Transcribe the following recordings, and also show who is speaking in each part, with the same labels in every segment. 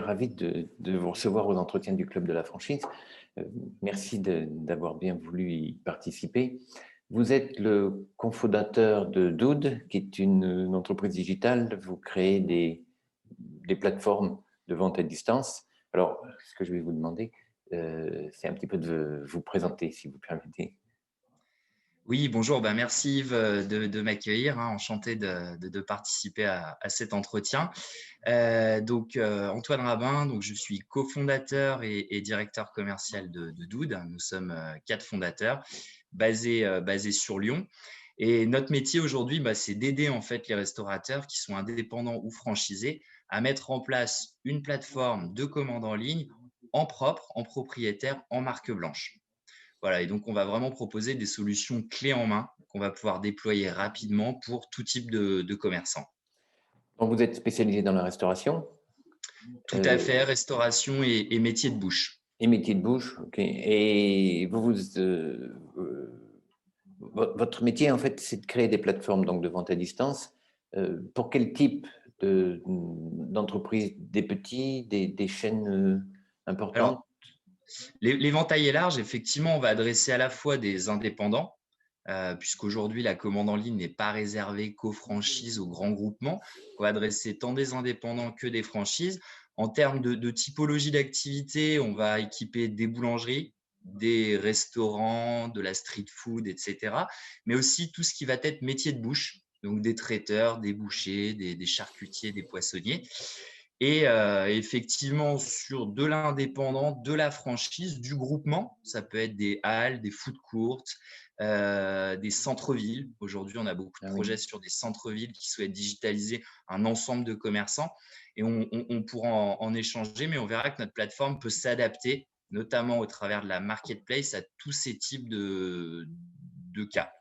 Speaker 1: ravi de vous recevoir aux entretiens du Club de la franchise. Euh, Merci d'avoir bien voulu y participer. Vous êtes le cofondateur de Dood, qui est une entreprise digitale. Vous créez des plateformes de vente à distance. Alors, ce que je vais vous demander, c'est un petit peu de vous présenter, si vous permettez.
Speaker 2: Oui, bonjour. Merci Yves de m'accueillir. Enchanté de participer à cet entretien. Antoine Rabin, donc je suis cofondateur et directeur commercial de Dood. Nous sommes 4 fondateurs basés sur Lyon. Et notre métier aujourd'hui, c'est d'aider en fait les restaurateurs qui sont indépendants ou franchisés à mettre en place une plateforme de commande en ligne en propre, en propriétaire, en marque blanche. Voilà, et donc on va vraiment proposer des solutions clés en main qu'on va pouvoir déployer rapidement pour tout type de commerçants.
Speaker 1: Donc, vous êtes spécialisé dans la restauration
Speaker 2: Tout à
Speaker 1: euh,
Speaker 2: fait, restauration et métier de bouche.
Speaker 1: et métier de bouche, ok. Et votre métier, en fait, c'est de créer des plateformes donc, de vente à distance. Pour quel type d'entreprise? Des petits, des chaînes importantes?
Speaker 2: Alors, l'éventail est large. Effectivement, on va adresser à la fois des indépendants, puisqu'aujourd'hui, la commande en ligne n'est pas réservée qu'aux franchises, aux grands groupements. On va adresser tant des indépendants que des franchises. En termes de typologie d'activité, on va équiper des boulangeries, des restaurants, de la street food, etc. Mais aussi tout ce qui va être métier de bouche, donc des traiteurs, des bouchers, des charcutiers, des poissonniers. Et effectivement, sur de l'indépendant, de la franchise, du groupement, ça peut être des halles, des food courts, des centres-villes. Aujourd'hui, on a beaucoup de
Speaker 1: Ah oui.
Speaker 2: projets sur des centres-villes qui souhaitent digitaliser un ensemble de commerçants et on pourra en échanger, mais on verra que notre plateforme peut s'adapter, notamment au travers de la marketplace, à tous ces types de cas.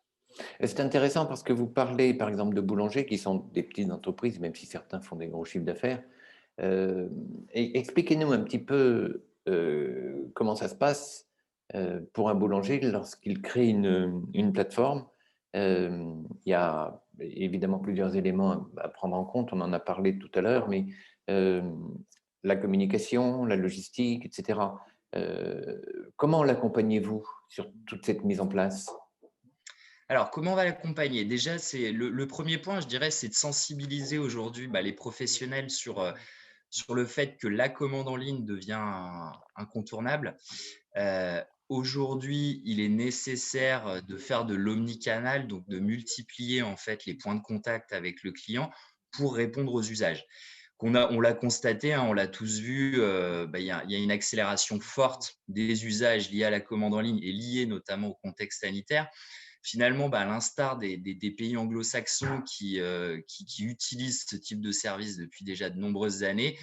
Speaker 1: Et c'est intéressant parce que vous parlez, par exemple, de boulangers qui sont des petites entreprises, même si certains font des gros chiffres d'affaires. Et expliquez-nous un petit peu comment ça se passe pour un boulanger lorsqu'il crée une plateforme. Il y a évidemment plusieurs éléments à prendre en compte, on en a parlé tout à l'heure, mais euh, la communication, la logistique, etc. Comment l'accompagnez-vous sur toute cette mise en place?
Speaker 2: Alors, comment on va l'accompagner? Déjà, c'est le premier point, je dirais, c'est de sensibiliser aujourd'hui les professionnels sur le fait que la commande en ligne devient incontournable. Euh, Aujourd'hui, il est nécessaire de faire de l'omnicanal, donc de multiplier en fait les points de contact avec le client pour répondre aux usages. On l'a constaté, on l'a tous vu, il y a une accélération forte des usages liés à la commande en ligne et liés notamment au contexte sanitaire. Finalement, à l'instar des pays anglo-saxons qui utilisent ce type de service depuis déjà de nombreuses années,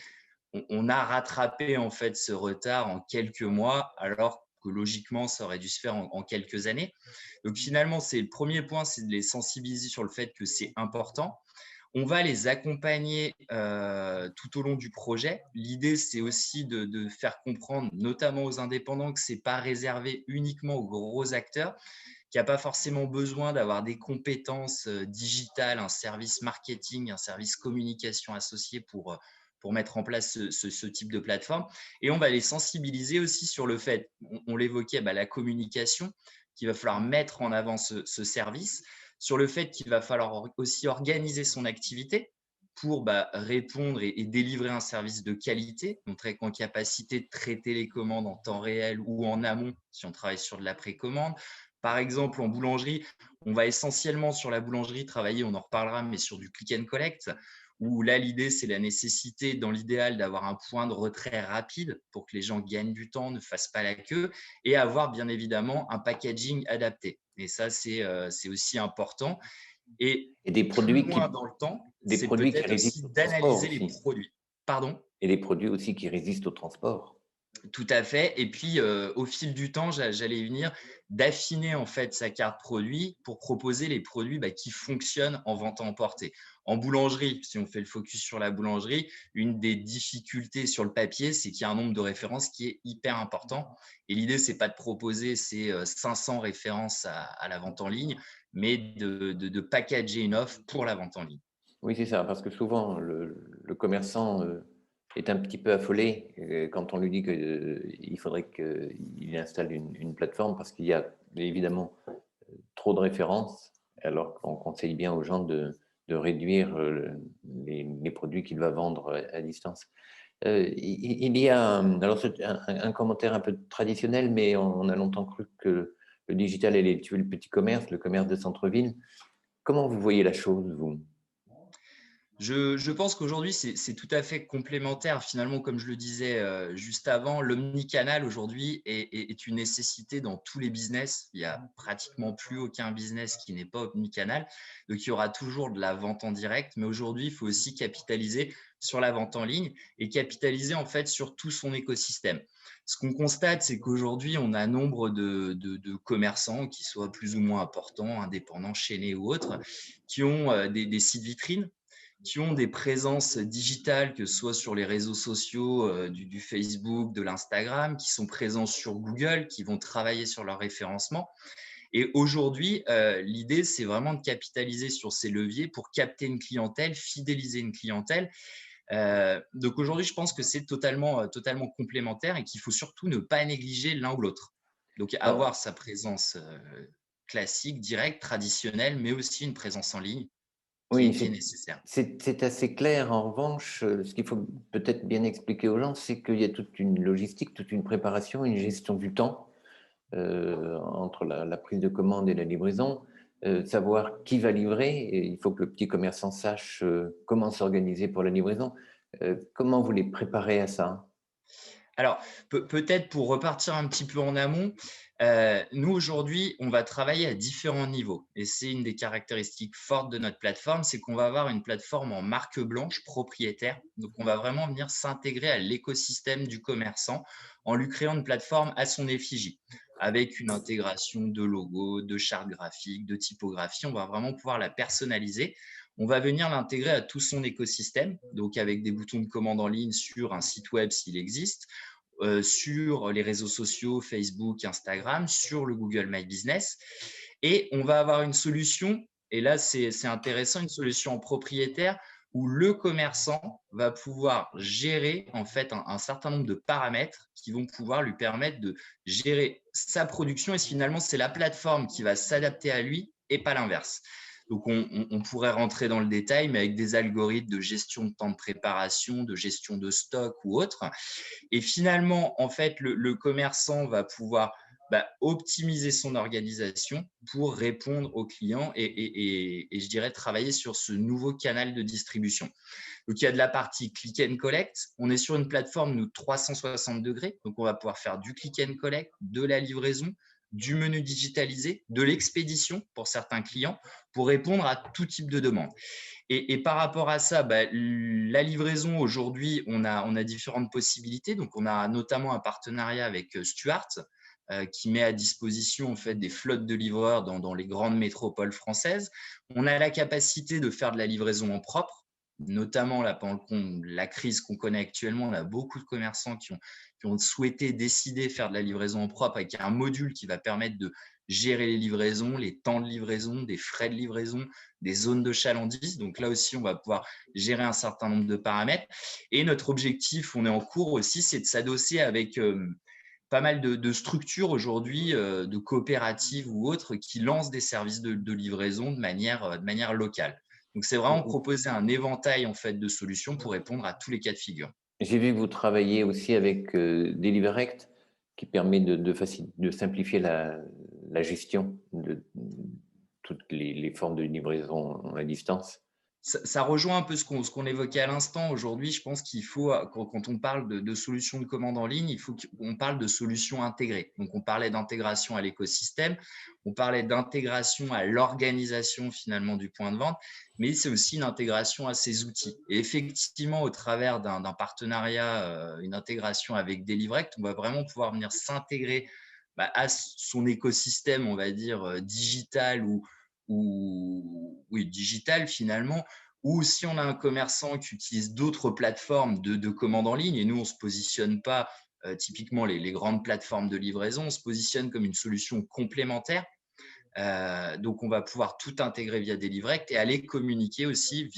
Speaker 2: on a rattrapé en fait ce retard en quelques mois, alors que logiquement, ça aurait dû se faire en quelques années. Donc finalement, c'est le premier point, c'est de les sensibiliser sur le fait que c'est important. On va les accompagner tout au long du projet. L'idée, c'est aussi de faire comprendre, notamment aux indépendants, que ce n'est pas réservé uniquement aux gros acteurs, qu'il n'y a pas forcément besoin d'avoir des compétences digitales, un service marketing, un service communication associé pour mettre en place ce type de plateforme. Et on va les sensibiliser aussi sur le fait, on l'évoquait, la communication, qu'il va falloir mettre en avant ce service, sur le fait qu'il va falloir aussi organiser son activité pour répondre et délivrer un service de qualité, montrer qu'en capacité de traiter les commandes en temps réel ou en amont, si on travaille sur de la précommande. Par exemple, en boulangerie, on va essentiellement sur la boulangerie travailler, on en reparlera, mais sur du click and collect, où là, l'idée, c'est la nécessité, dans l'idéal, d'avoir un point de retrait rapide pour que les gens gagnent du temps, ne fassent pas la queue, et avoir bien évidemment un packaging adapté. Et ça, c'est aussi important. Et
Speaker 1: Et
Speaker 2: plus loin dans le temps,
Speaker 1: des
Speaker 2: c'est
Speaker 1: produits qui
Speaker 2: peut-être aussi
Speaker 1: résistent au transport
Speaker 2: d'analyser les
Speaker 1: aussi.
Speaker 2: produits. Pardon?
Speaker 1: Et des produits aussi qui résistent au transport.
Speaker 2: Tout à fait. Et puis, au fil du temps, j'allais y venir, d'affiner en fait sa carte produit pour proposer les produits qui fonctionnent en vente à emporter. En boulangerie, si on fait le focus sur la boulangerie, une des difficultés sur le papier, c'est qu'il y a un nombre de références qui est hyper important. Et l'idée, c'est pas de proposer ces 500 références à la vente en ligne, mais de packager une offre pour la vente en ligne.
Speaker 1: Oui, c'est ça, parce que souvent, le commerçant est un petit peu affolé quand on lui dit qu'il faudrait qu'il installe une plateforme parce qu'il y a évidemment trop de références, alors qu'on conseille bien aux gens de réduire les produits qu'il va vendre à distance. Il y a alors c'est un commentaire un peu traditionnel, mais on a longtemps cru que le digital allait tuer le petit commerce, le commerce de centre-ville. Comment vous voyez la chose, vous?
Speaker 2: Je pense qu'aujourd'hui, c'est tout à fait complémentaire. Finalement, comme je le disais juste avant, l'omnicanal aujourd'hui est une nécessité dans tous les business. Il y a pratiquement plus aucun business qui n'est pas omnicanal. Donc, il y aura toujours de la vente en direct. Mais aujourd'hui, il faut aussi capitaliser sur la vente en ligne et capitaliser en fait sur tout son écosystème. Ce qu'on constate, c'est qu'aujourd'hui, on a nombre de commerçants, qui soient plus ou moins importants, indépendants, chaînés ou autres, qui ont des sites vitrines, qui ont des présences digitales, que ce soit sur les réseaux sociaux, du Facebook, de l'Instagram, qui sont présents sur Google, qui vont travailler sur leur référencement. Et aujourd'hui, l'idée, c'est vraiment de capitaliser sur ces leviers pour capter une clientèle, fidéliser une clientèle. Donc aujourd'hui, je pense que c'est totalement complémentaire et qu'il faut surtout ne pas négliger l'un ou l'autre. Donc
Speaker 1: Alors,
Speaker 2: avoir sa présence classique, directe, traditionnelle, mais aussi une présence en ligne
Speaker 1: oui,
Speaker 2: qui est nécessaire.
Speaker 1: c'est assez clair. En revanche, ce qu'il faut peut-être bien expliquer aux gens, c'est qu'il y a toute une logistique, toute une préparation, une gestion du temps entre la prise de commande et la livraison. Savoir qui va livrer, et il faut que le petit commerçant sache comment s'organiser pour la livraison. Comment vous les préparez à ça?
Speaker 2: Alors, peut-être pour repartir un petit peu en amont, nous aujourd'hui, on va travailler à différents niveaux et c'est une des caractéristiques fortes de notre plateforme, c'est qu'on va avoir une plateforme en marque blanche propriétaire. Donc, on va vraiment venir s'intégrer à l'écosystème du commerçant en lui créant une plateforme à son effigie, avec une intégration de logos, de chartes graphiques, de typographie. On va vraiment pouvoir la personnaliser. On va venir l'intégrer à tout son écosystème, donc avec des boutons de commande en ligne sur un site web s'il existe, sur les réseaux sociaux, Facebook, Instagram, sur le Google My Business. Et on va avoir une solution, et là c'est intéressant, une solution propriétaire où le commerçant va pouvoir gérer en fait un certain nombre de paramètres qui vont pouvoir lui permettre de gérer sa production. Et finalement, c'est la plateforme qui va s'adapter à lui et pas l'inverse. Donc, on pourrait rentrer dans le détail, mais avec des algorithmes de gestion de temps de préparation, de gestion de stock ou autre. Et finalement, en fait, le commerçant va pouvoir optimiser son organisation pour répondre aux clients et je dirais travailler sur ce nouveau canal de distribution. Donc, il y a de la partie click and collect. On est sur une plateforme, nous, 360 degrés. Donc, on va pouvoir faire du click and collect, de la livraison, du menu digitalisé, de l'expédition pour certains clients, pour répondre à tout type de demande. Et par rapport à ça, la livraison, aujourd'hui, on a différentes possibilités. Donc, on a notamment un partenariat avec Stuart, qui met à disposition en fait des flottes de livreurs dans les grandes métropoles françaises. On a la capacité de faire de la livraison en propre, notamment là, pendant la crise qu'on connaît actuellement. On a beaucoup de commerçants qui ont souhaité décider de faire de la livraison en propre avec un module qui va permettre de gérer les livraisons, les temps de livraison, des frais de livraison, des zones de chalandise. Donc là aussi, on va pouvoir gérer un certain nombre de paramètres. Et notre objectif, on est en cours aussi, c'est de s'adosser avec pas mal de structures aujourd'hui, de coopératives ou autres, qui lancent des services de livraison de manière locale. Donc, c'est vraiment proposer un éventail en fait de solutions pour répondre à tous les cas de figure.
Speaker 1: J'ai vu que vous travaillez aussi avec Deliverect, qui permet de simplifier la gestion de toutes les formes de livraison à distance.
Speaker 2: Ça rejoint un peu ce qu'on évoquait à l'instant. Aujourd'hui, je pense qu'il faut, quand on parle de solutions de commande en ligne, il faut qu'on parle de solutions intégrées. Donc, on parlait d'intégration à l'écosystème, on parlait d'intégration à l'organisation finalement du point de vente, mais c'est aussi une intégration à ces outils. Et effectivement, au travers d'un partenariat, une intégration avec Deliverect, on va vraiment pouvoir venir s'intégrer à son écosystème, on va dire, digital ou oui, digital finalement, ou si on a un commerçant qui utilise d'autres plateformes de commande en ligne, et nous, on ne se positionne pas typiquement les grandes plateformes de livraison, on se positionne comme une solution complémentaire Donc, on va pouvoir tout intégrer via Delivrect et aller communiquer aussi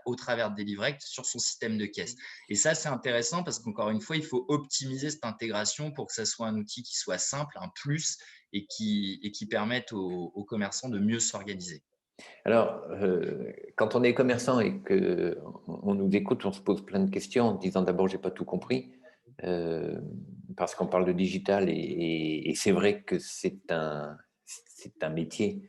Speaker 2: au travers de Delivrect sur son système de caisse. Et ça, c'est intéressant parce qu'encore une fois, il faut optimiser cette intégration pour que ça soit un outil qui soit simple, un plus et qui permette aux commerçants de mieux s'organiser.
Speaker 1: Alors, quand on est commerçant et qu'on nous écoute, on se pose plein de questions en disant d'abord, j'ai pas tout compris, euh, parce qu'on parle de digital et c'est vrai que c'est un métier,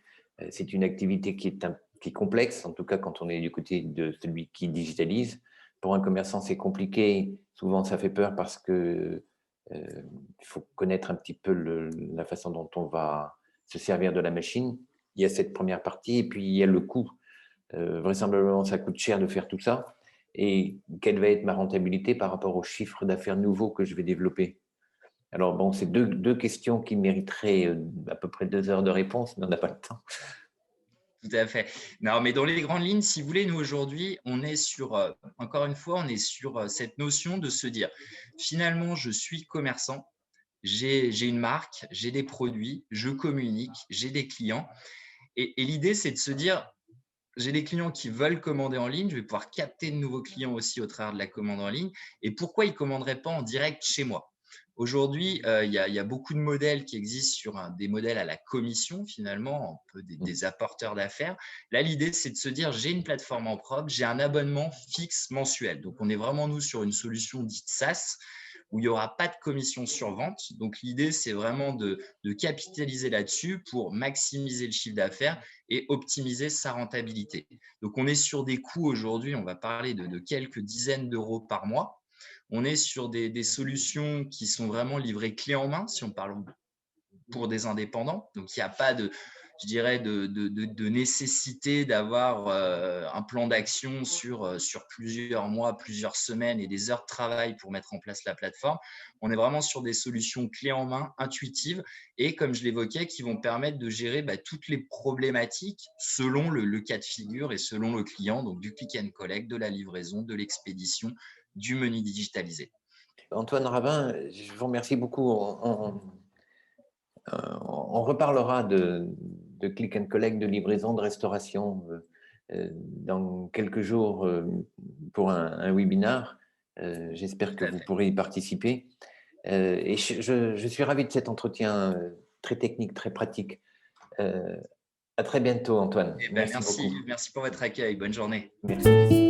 Speaker 1: c'est une activité qui est complexe, en tout cas quand on est du côté de celui qui digitalise. Pour un commerçant, c'est compliqué, souvent ça fait peur parce que il faut connaître un petit peu la façon dont on va se servir de la machine. Il y a cette première partie et puis il y a le coût. Vraisemblablement, ça coûte cher de faire tout ça. Et quelle va être ma rentabilité par rapport au chiffre d'affaires nouveau que je vais développer? Alors bon, c'est deux questions qui mériteraient à peu près 2 heures de réponse, mais on n'a pas le temps.
Speaker 2: Tout à fait. Non, mais dans les grandes lignes, si vous voulez, nous aujourd'hui, on est sur, encore une fois, on est sur cette notion de se dire, finalement, je suis commerçant, j'ai une marque, j'ai des produits, je communique, j'ai des clients. Et l'idée, c'est de se dire, j'ai des clients qui veulent commander en ligne, je vais pouvoir capter de nouveaux clients aussi au travers de la commande en ligne. Et pourquoi ils ne commanderaient pas en direct chez moi? Aujourd'hui, il y a beaucoup de modèles qui existent sur des modèles à la commission, finalement, un peu des apporteurs d'affaires. Là, l'idée, c'est de se dire, j'ai une plateforme en propre, j'ai un abonnement fixe mensuel. Donc, on est vraiment, nous, sur une solution dite SaaS, où il n'y aura pas de commission sur vente. Donc, l'idée, c'est vraiment de capitaliser là-dessus pour maximiser le chiffre d'affaires et optimiser sa rentabilité. Donc, on est sur des coûts aujourd'hui, on va parler de quelques dizaines d'euros par mois. On est sur des solutions qui sont vraiment livrées clé en main, si on parle pour des indépendants. Donc, il n'y a pas de, je dirais, de nécessité d'avoir un plan d'action sur plusieurs mois, plusieurs semaines et des heures de travail pour mettre en place la plateforme. On est vraiment sur des solutions clés en main, intuitives et, comme je l'évoquais, qui vont permettre de gérer toutes les problématiques selon le cas de figure et selon le client, donc du click and collect, de la livraison, de l'expédition, du menu digitalisé.
Speaker 1: Antoine Rabin, je vous remercie beaucoup. On reparlera de click and collect, de livraison, de restauration dans quelques jours pour un webinar. J'espère
Speaker 2: Tout
Speaker 1: que
Speaker 2: à
Speaker 1: vous
Speaker 2: fait.
Speaker 1: pourrez y participer. Et je suis ravi de cet entretien très technique, très pratique. À très bientôt, Antoine.
Speaker 2: Eh ben,
Speaker 1: Merci beaucoup.
Speaker 2: merci pour votre accueil. Bonne journée.
Speaker 1: Merci.